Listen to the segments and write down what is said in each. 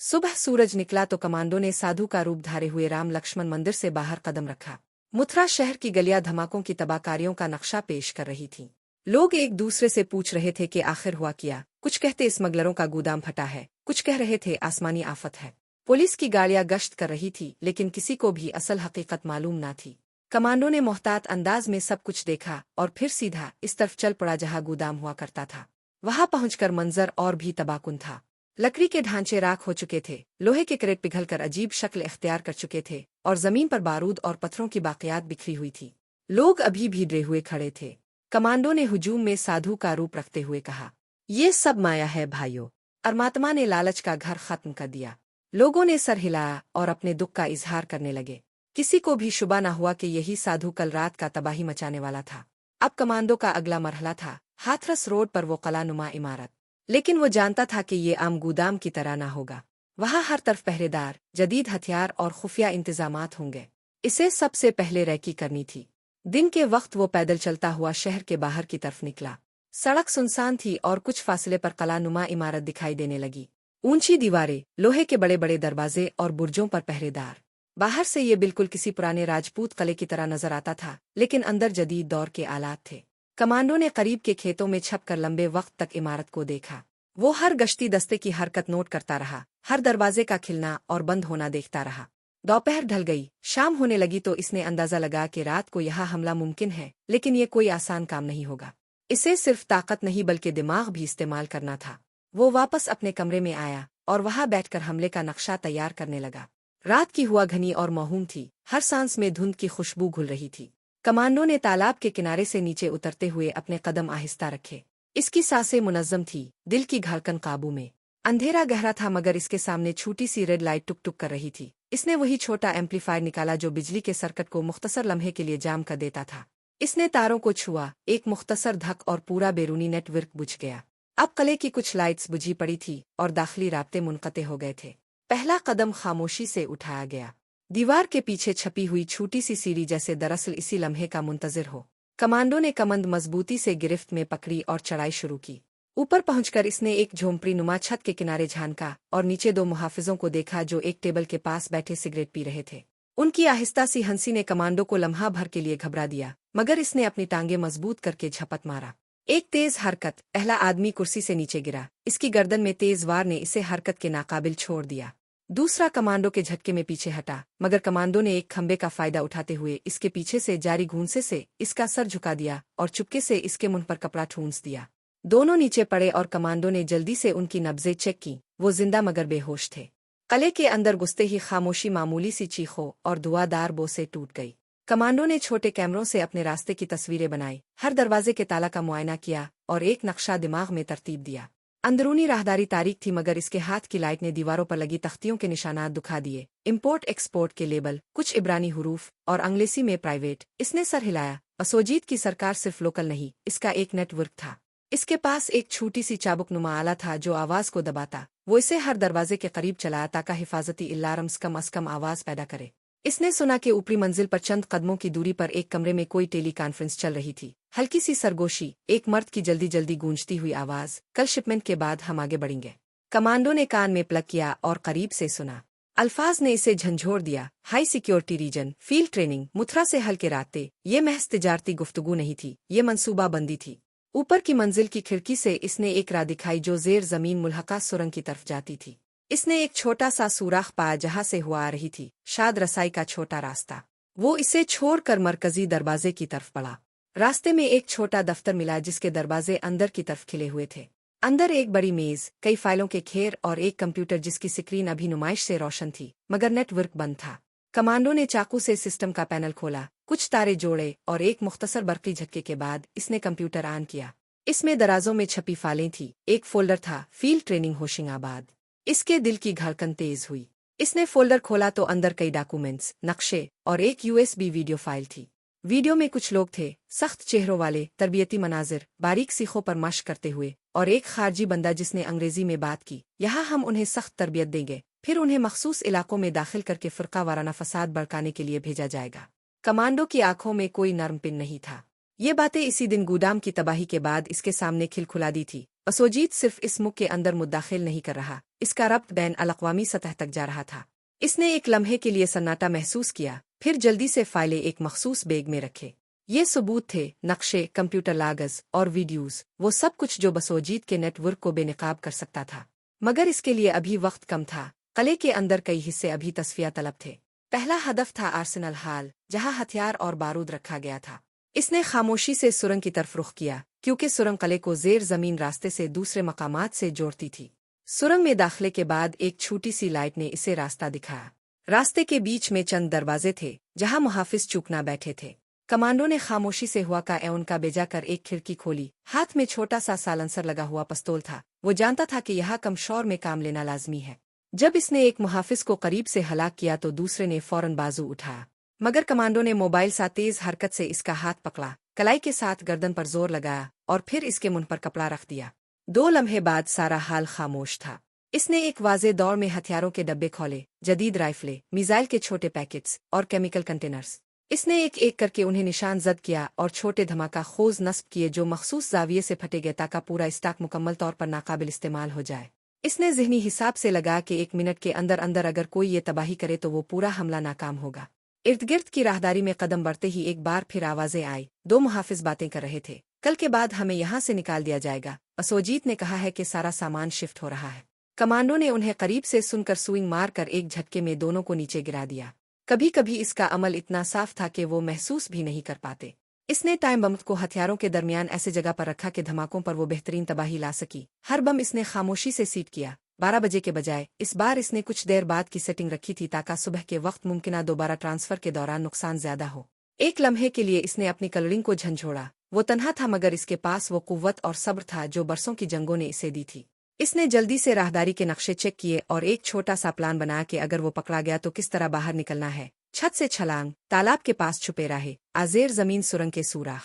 सुबह सूरज निकला तो कमांडो ने साधु का रूप धारे हुए राम लक्ष्मण मंदिर से बाहर कदम रखा। मथुरा शहर की गलियां धमाकों की तबाहकारियों का नक्शा पेश कर रही थीं। लोग एक दूसरे से पूछ रहे थे कि आखिर हुआ क्या। कुछ कहते स्मगलरों का गोदाम फटा है, कुछ कह रहे थे आसमानी आफत है। पुलिस की गाड़ियां गश्त कर रही थी, लेकिन किसी को भी असल हकीकत मालूम ना थी। कमांडो ने मोहतात अंदाज में सब कुछ देखा और फिर सीधा इस तरफ चल पड़ा जहां गोदाम हुआ करता था। वहां पहुंचकर मंजर और भी तबाहकुन था। लकड़ी के ढांचे राख हो चुके थे, लोहे के क्रेट पिघलकर अजीब शक्ल इख्तियार कर चुके थे और जमीन पर बारूद और पत्थरों की बाकियात बिखरी हुई थी। लोग अभी भी डरे हुए खड़े थे। कमांडो ने हुजूम में साधु का रूप रखते हुए कहा, ये सब माया है भाइयों। परमात्मा ने लालच का घर खत्म कर दिया। लोगों ने सर हिलाया और अपने दुख का इजहार करने लगे। किसी को भी शुबा न हुआ कि यही साधु कल रात का तबाही मचाने वाला था। अब कमांडो का अगला मरहला था हाथरस रोड पर वो कलानुमा इमारत। लेकिन वो जानता था कि ये आम गोदाम की तरह ना होगा। वहां हर तरफ पहरेदार, जदीद हथियार और खुफिया इंतजामात होंगे। इसे सबसे पहले रैकी करनी थी। दिन के वक्त वो पैदल चलता हुआ शहर के बाहर की तरफ निकला। सड़क सुनसान थी और कुछ फासले पर कलानुमा इमारत दिखाई देने लगी। ऊंची दीवारें, लोहे के बड़े बड़े दरवाजे और बुर्जों पर पहरेदार। बाहर से ये बिल्कुल किसी पुराने राजपूत किले की तरह नजर आता था, लेकिन अंदर जदीद दौर के आलात थे। कमांडो ने करीब के खेतों में छपकर लंबे वक्त तक इमारत को देखा। वो हर गश्ती दस्ते की हरकत नोट करता रहा, हर दरवाजे का खिलना और बंद होना देखता रहा। दोपहर ढल गई, शाम होने लगी तो इसने अंदाजा लगा कि रात को यहाँ हमला मुमकिन है, लेकिन ये कोई आसान काम नहीं होगा। इसे सिर्फ ताकत नहीं बल्कि दिमाग भी इस्तेमाल करना था। वो वापस अपने कमरे में आया और वहां बैठकर हमले का नक्शा तैयार करने लगा। रात की हुआ घनी और मौहूम थी, हर सांस में धुंध की खुशबू घुल रही थी। कमांडो ने तालाब के किनारे से नीचे उतरते हुए अपने कदम आहिस्ता रखे। इसकी सांसें मुनज्जम थी, दिल की धड़कन काबू में। अंधेरा गहरा था मगर इसके सामने छोटी सी रेड लाइट टुक टुक कर रही थी। इसने वही छोटा एम्पलीफायर निकाला जो बिजली के सर्किट को मुख्तसर लम्हे के लिए जाम कर देता था। इसने तारों को छुआ, एक मुख्तसर धक और पूरा बैरूनी नेटवर्क बुझ गया। अब किले की कुछ लाइट्स बुझी पड़ी थी और दाखिली राब्ते मुनक़ते हो गए थे। पहला कदम खामोशी से उठाया गया। दीवार के पीछे छपी हुई छोटी सी सीढ़ी जैसे दरअसल इसी लम्हे का मुंतजिर हो। कमांडो ने कमंद मजबूती से गिरफ्त में पकड़ी और चढ़ाई शुरू की। ऊपर पहुंचकर इसने एक झोंपड़ी नुमा छत के किनारे झांका और नीचे दो मुहाफिजों को देखा जो एक टेबल के पास बैठे सिगरेट पी रहे थे। उनकी आहिस्ता सी हंसी ने कमांडो को लम्हा भर के लिए घबरा दिया, मगर इसने अपनी टांगे मजबूत करके झपट मारा। एक तेज हरकत, पहला आदमी कुर्सी से नीचे गिरा। इसकी गर्दन में तेज वार ने इसे हरकत के नाकाबिल छोड़ दिया। दूसरा कमांडो के झटके में पीछे हटा, मगर कमांडो ने एक खंबे का फायदा उठाते हुए इसके पीछे से जारी घूंसे से इसका सर झुका दिया और चुपके से इसके मुंह पर कपड़ा ठूंस दिया। दोनों नीचे पड़े और कमांडो ने जल्दी से उनकी नब्जें चेक की। वो जिंदा मगर बेहोश थे। किले के अंदर घुसते ही खामोशी मामूली सी चीखों और धुआंधार बो से टूट गई। कमांडो ने छोटे कैमरों से अपने रास्ते की तस्वीरें बनाई, हर दरवाजे के ताला का मुआयना किया और एक नक्शा दिमाग में तरतीब दिया। अंदरूनी राहदारी तारीख थी मगर इसके हाथ की लाइट ने दीवारों पर लगी तख्तियों के निशानात दिखा दिए। इम्पोर्ट एक्सपोर्ट के लेबल, कुछ इब्रानी हुरूफ और अंग्रेजी में प्राइवेट। इसने सर हिलाया। असोजीत की सरकार सिर्फ लोकल नहीं, इसका एक नेटवर्क था। इसके पास एक छोटी सी चाबुक नुमा आला था जो आवाज को दबाता। वो इसे हर दरवाजे के करीब चलाया ताकि हिफाजती अलार्म कम अज कम आवाज पैदा करे। इसने सुना कि ऊपरी मंजिल पर चंद कदमों की दूरी पर एक कमरे में कोई टेली कॉन्फ्रेंस चल रही थी। हल्की सी सरगोशी, एक मर्द की जल्दी जल्दी गूंजती हुई आवाज, कल शिपमेंट के बाद हम आगे बढ़ेंगे। कमांडो ने कान में प्लग किया और करीब से सुना। अल्फाज ने इसे झंझोड़ दिया, high security reason, field training, Mathura से हल्के रास्ते। ये महज तिजारती गुफ्तगू नहीं थी, ये मनसूबा बंदी थी। ऊपर की मंजिल की खिड़की से इसने एक राह दिखाई जो जेर जमीन मुल्हका सुरंग की तरफ जाती थी। इसने एक छोटा सा सुराख पाया जहां से हुआ आ रही थी शाद रसाई का छोटा रास्ता। वो इसे छोड़कर मरकजी दरवाजे की तरफ बढ़ा। रास्ते में एक छोटा दफ्तर मिला जिसके दरवाजे अंदर की तरफ खिले हुए थे। अंदर एक बड़ी मेज, कई फाइलों के घेर और एक कंप्यूटर जिसकी स्क्रीन अभी नुमाइश से रोशन थी मगर नेटवर्क बंद था। कमांडो ने चाकू से सिस्टम का पैनल खोला, कुछ तारे जोड़े और एक मुख्तसर बरकी झटके के बाद इसने कंप्यूटर ऑन किया। इसमें दराजों में छपी फाइलें थी। एक फोल्डर था, फील्ड ट्रेनिंग होशिंगाबाद। इसके दिल की धड़कन तेज हुई। इसने फोल्डर खोला तो अंदर कई डॉक्यूमेंट्स, नक्शे और एक यूएसबी वीडियो फाइल थी। वीडियो में कुछ लोग थे, सख्त चेहरों वाले, तरबियती मनाजिर, बारीक सीखों पर मश्क करते हुए, और एक खारजी बंदा जिसने अंग्रेजी में बात की। यहाँ हम उन्हें सख्त तरबियत देंगे, फिर उन्हें मखसूस इलाकों में दाखिल करके फ़िरका वाराना फसाद भड़काने के लिए भेजा जाएगा। कमांडो की आंखों में कोई नरम पिन नहीं था। ये बातें इसी दिन गोदाम की तबाही के बाद इसके सामने खिलखिला दी थी, असोजीत सिर्फ इस मुख के अंदर मुद्दाखिल नहीं कर रहा, इसका रब्त बैन अल-अक़वामी सतह तक जा रहा था। इसने एक लम्हे के लिए सन्नाटा महसूस किया, फिर जल्दी से फाइलें एक मखसूस बैग में रखे। ये सबूत थे, नक्शे, कंप्यूटर लागज और वीडियोज, वो सब कुछ जो बसोजीत के नेटवर्क को बेनकाब कर सकता था। मगर इसके लिए अभी वक्त कम था। किले के अंदर कई हिस्से अभी तस्फिया तलब थे। पहला हदफ था आर्सेनल हाल, जहां हथियार और बारूद रखा गया था। इसने खामोशी से सुरंग की तरफ रुख किया, क्योंकि सुरंग किले को जेर जमीन रास्ते से दूसरे मकामात से जोड़ती थी। सुरंग में दाखिले के बाद एक छोटी सी लाइट ने इसे रास्ता दिखाया। रास्ते के बीच में चंद दरवाजे थे, जहां मुहाफिज चूकना बैठे थे। कमांडो ने खामोशी से हुआ का एवन का बेजा कर एक खिड़की खोली। हाथ में छोटा सा सालंसर लगा हुआ पिस्तौल था। वो जानता था कि यहाँ कम शोर में काम लेना लाजमी है। जब इसने एक मुहाफिज को करीब से हलाक किया तो दूसरे ने फौरन बाजू उठाया, मगर कमांडो ने मोबाइल सा तेज हरकत से इसका हाथ पकड़ा, कलाई के साथ गर्दन पर जोर लगाया और फिर इसके मुंह पर कपड़ा रख दिया। 2 लम्हे बाद सारा हाल खामोश था। इसने एक वाजे दौर में हथियारों के डब्बे खोले, जदीद राइफलें, मिसाइल के छोटे पैकेट्स और केमिकल कंटेनर्स। इसने एक एक करके उन्हें निशान जद किया और छोटे धमाका खोज नस्ब किए जो मखसूस जाविये से फटे गए ताकि पूरा स्टॉक मुकम्मल तौर पर नाकाबिल इस्तेमाल हो जाए। इसने ज़हनी हिसाब से लगा कि 1 मिनट के अंदर अंदर अगर कोई ये तबाही करे तो वो पूरा हमला नाकाम होगा। इर्द गिर्द की राहदारी में कदम बढ़ते ही एक बार फिर आवाजें आई। 2 मुहाफिज बातें कर रहे थे। कल के बाद हमें यहाँ से निकाल दिया जाएगा। असोजीत ने कहा है कि सारा सामान शिफ्ट हो रहा है। कमांडो ने उन्हें करीब से सुनकर स्विंग मार कर एक झटके में दोनों को नीचे गिरा दिया। कभी कभी इसका अमल इतना साफ था कि वो महसूस भी नहीं कर पाते। इसने टाइम बम को हथियारों के दरमियान ऐसे जगह पर रखा कि धमाकों पर वो बेहतरीन तबाही ला सकी। हर बम इसने खामोशी से सीट किया। 12 बजे के बजाय इस बार इसने कुछ देर बाद की सेटिंग रखी थी ताकि सुबह के वक्त मुमकिन दोबारा ट्रांसफर के दौरान नुकसान ज्यादा हो। एक लम्हे के लिए इसने अपनी कलरिंग को झंझोड़ा। वो तन्हा था मगर इसके पास वो कुव्वत और सब्र था जो बरसों की जंगों ने इसे दी थी। इसने जल्दी से राहदारी के नक्शे चेक किए और एक छोटा सा प्लान बनाया कि अगर वो पकड़ा गया तो किस तरह बाहर निकलना है। छत से छलांग, तालाब के पास छुपे रहे, आजेर जमीन सुरंग के सुराख।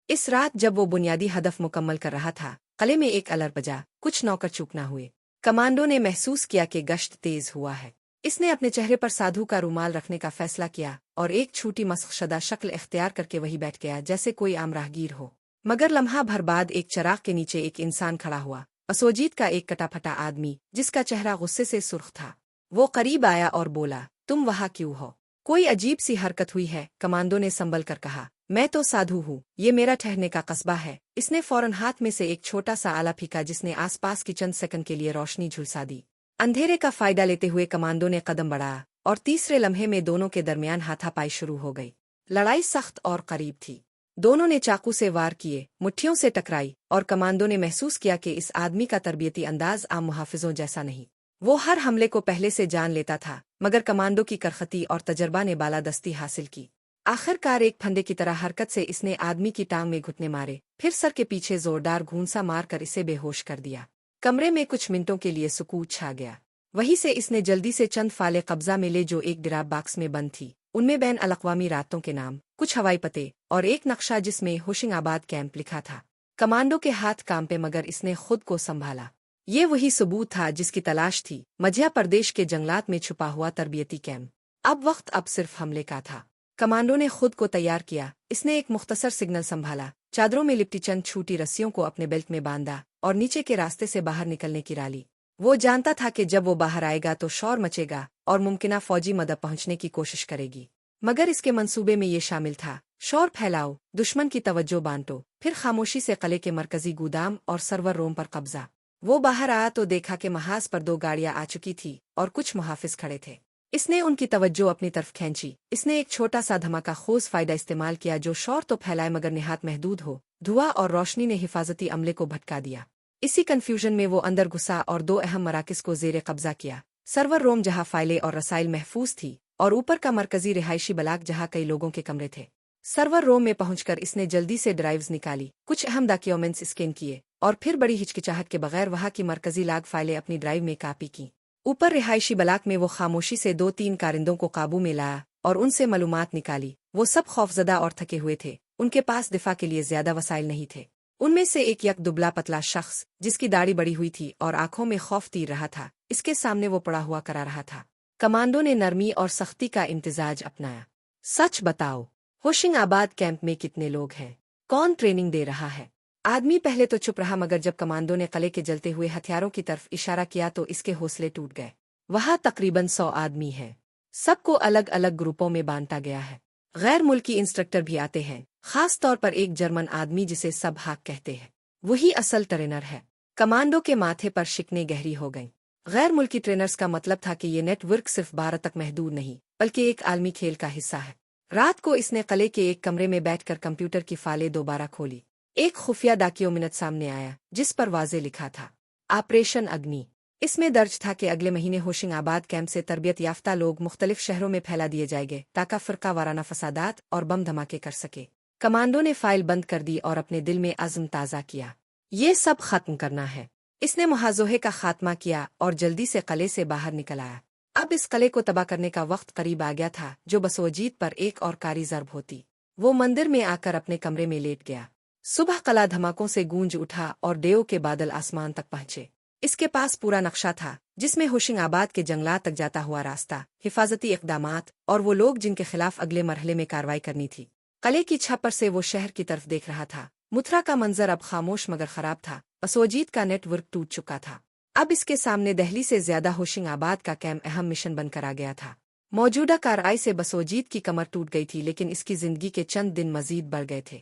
इस रात जब वो बुनियादी हदफ मुकम्मल कर रहा था, किले में एक अलर्ट बजा। कुछ नौकर चूक ना हुए। कमांडो ने महसूस किया कि गश्त तेज हुआ है। इसने अपने चेहरे पर साधु का रुमाल रखने का फैसला किया और एक छोटी मस्खशदा शक्ल इख्तियार करके वही बैठ गया जैसे कोई आम राहगीर हो। मगर लम्हा भर बाद एक चराग के नीचे एक इंसान खड़ा हुआ। असोजीत का एक कटाफटा आदमी, जिसका चेहरा गुस्से से सुर्ख था। वो करीब आया और बोला, तुम वहाँ क्यों हो? कोई अजीब सी हरकत हुई है। कमांडो ने संभल कर कहा, मैं तो साधु हूँ, ये मेरा ठहरने का कस्बा है। इसने फौरन हाथ में से एक छोटा सा आला फीका जिसने आसपास की चंद सेकंड के लिए रोशनी झुलसा दी। अंधेरे का फायदा लेते हुए कमांडो ने कदम बढ़ाया और तीसरे लम्हे में दोनों के दरमियान हाथापाई शुरू हो गई। लड़ाई सख्त और करीब थी। दोनों ने चाकू से वार किए, मुट्ठियों से टकराई और कमांडो ने महसूस किया कि इस आदमी का तरबियती अंदाज आम मुहाफिजों जैसा नहीं। वो हर हमले को पहले से जान लेता था, मगर कमांडो की करखती और तजर्बा ने बालादस्ती हासिल की। आखिरकार एक फंदे की तरह हरकत से इसने आदमी की टांग में घुटने मारे, फिर सर के पीछे जोरदार घूंसा मारकर इसे बेहोश कर दिया। कमरे में कुछ मिनटों के लिए सुकूत छा गया। वहीं से इसने जल्दी से चंद फाले कब्जा में ले जो एक ड्राप बॉक्स में बंद थी। उनमें बैन अल-अक़वामी रातों के नाम, कुछ हवाई पते और एक नक्शा जिसमें होशिंगाबाद कैंप लिखा था। कमांडो के हाथ कांपे मगर इसने खुद को संभाला। ये वही सबूत था जिसकी तलाश थी, मध्य प्रदेश के जंगलात में छुपा हुआ तरबियती कैंप। अब सिर्फ हमले का था। कमांडो ने खुद को तैयार किया। इसने एक मुख्तसर सिग्नल संभाला, चादरों में लिपटी चंद छोटी रस्सियों को अपने बेल्ट में बांधा और नीचे के रास्ते से बाहर निकलने की राली। वो जानता था कि जब वो बाहर आएगा तो शोर मचेगा और मुमकिना फौजी मदद पहुंचने की कोशिश करेगी। मगर इसके मंसूबे में ये शामिल था, शोर फैलाओ, दुश्मन की तवज्जो बांटो, फिर खामोशी से किले के मरकजी गोदाम और सर्वर रूम पर कब्जा। वो बाहर आया तो देखा कि महाज पर 2 गाड़ियां आ चुकी थी और कुछ मुहाफिज खड़े थे। इसने उनकी तवज्जो अपनी तरफ खींची। इसने एक छोटा सा धमाका खोज फायदा इस्तेमाल किया जो शोर तो फैलाए मगर निहात महदूद हो। धुआं और रोशनी ने हिफाजती अमले को भटका दिया। इसी कंफ्यूजन में वो अंदर घुसा और 2 अहम मराकिज को जेरे कब्जा किया। सर्वर रूम जहां फाइलें और रसाइल महफूज थी और ऊपर का मरकजी रिहायशी ब्लॉक जहां कई लोगों के कमरे थे। सर्वर रूम में पहुंचकर इसने जल्दी से ड्राइव्स निकाली, कुछ अहम डॉक्यूमेंट्स स्कैन किए और फिर बड़ी हिचकिचाहट के बगैर वहां की मरकजी लॉग फाइलें अपनी ड्राइव में कॉपी की। ऊपर रिहायशी ब्लॉक में वो खामोशी से 2-3 कारिंदों को काबू में लाया और उनसे मालूमात निकाली। वो सब खौफजदा और थके हुए थे। उनके पास दिफा के लिए ज्यादा वसाइल नहीं थे। उनमें से एक यक दुबला पतला शख्स, जिसकी दाढ़ी बड़ी हुई थी और आंखों में खौफ तीर रहा था, इसके सामने वो पड़ा हुआ करा रहा था। कमांडो ने नरमी और सख्ती का इम्तिजाज अपनाया। सच बताओ, होशिंगाबाद कैंप में कितने लोग हैं? कौन ट्रेनिंग दे रहा है? आदमी पहले तो चुप रहा, मगर जब कमांडो ने कले के जलते हुए हथियारों की तरफ इशारा किया तो इसके हौसले टूट गए। वहाँ तकरीबन 100 आदमी हैं। सबको अलग अलग ग्रुपों में बांटा गया है। गैर मुल्की इंस्ट्रक्टर भी आते हैं, खास तौर पर एक जर्मन आदमी जिसे सब हाक कहते हैं। वही असल ट्रेनर है। कमांडो के माथे पर शिकने गहरी हो गईं। गैर मुल्की ट्रेनर्स का मतलब था कि ये नेटवर्क सिर्फ भारत तक महदूद नहीं, बल्कि एक आलमी खेल का हिस्सा है। रात को इसने किले के एक कमरे में बैठकर कंप्यूटर की फाइलें दोबारा खोली। एक खुफिया डॉक्यूमेंट सामने आया जिस पर वाज़े लिखा था ऑपरेशन अग्नि। इसमें दर्ज था कि अगले महीने होशिंगाबाद कैंप से तरबियत याफ्ता लोग मुख्तलिफ शहरों में फैला दिए जाएंगे ताकि फ़िरका वाराना फसादात और बम धमाके कर सके। कमांडो ने फाइल बंद कर दी और अपने दिल में अज़्म ताज़ा किया, ये सब खत्म करना है। इसने मुहाजोहे का खात्मा किया और जल्दी से किले से बाहर निकल आया। अब इस किले को तबाह करने का वक्त करीब आ गया था। जो बसोजीत पर एक और कारी ज़र्ब होती, वो मंदिर में आकर अपने कमरे में लेट गया। सुबह किला धमाकों से गूंज उठा और देव के बादल आसमान तक पहुंचे। इसके पास पूरा नक्शा था जिसमें होशिंगाबाद के जंगलात तक जाता हुआ रास्ता, हिफाजती इक़दामात और वो लोग जिनके खिलाफ अगले मरहले में कार्रवाई करनी थी। किले की छत पर से वो शहर की तरफ देख रहा था। मुथरा का मंजर अब खामोश मगर खराब था। बसोजीत का नेटवर्क टूट चुका था। अब इसके सामने दिल्ली से ज्यादा होशिंगाबाद का कैंप अहम मिशन बनकर आ गया था। मौजूदा कार्रवाई से बसोजीत की कमर टूट गई थी, लेकिन इसकी जिंदगी के चंद दिन मजीद बढ़ गए थे।